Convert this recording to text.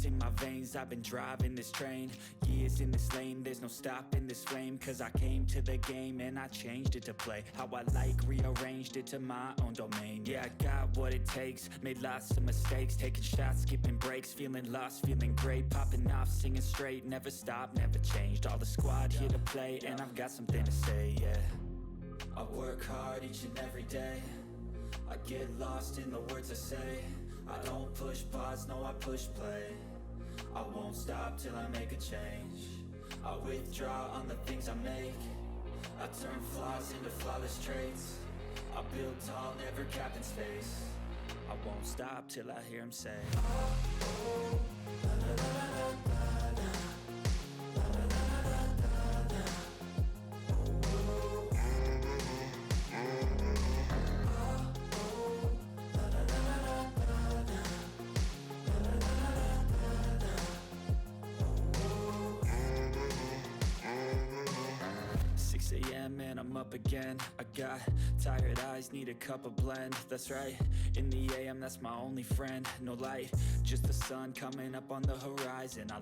ice in my veins, I've been driving this train. Years in this lane, there's no stopping this flame. Cause I came to the game and I changed it to play how I like, rearranged it to my own domain. Yeah, I got what it takes, made lots of mistakes, taking shots, skipping breaks, feeling lost, feeling great, popping off, singing straight, never stopped, never changed. All the squad here to play, and I've got something to say, yeah. I work hard each and every day, I get lost in the words I say. I don't push pause, no I push play. I won't stop till I make a change. I withdraw on the things I make. I turn flaws into flawless traits. I build tall, never capped in space. I won't stop till I hear him say, oh, oh, la, la, la, la, la, la. And I'm up again. I got tired eyes, need a cup of blend. That's right, in the AM, that's my only friend. No light, just the sun coming up on the horizon. I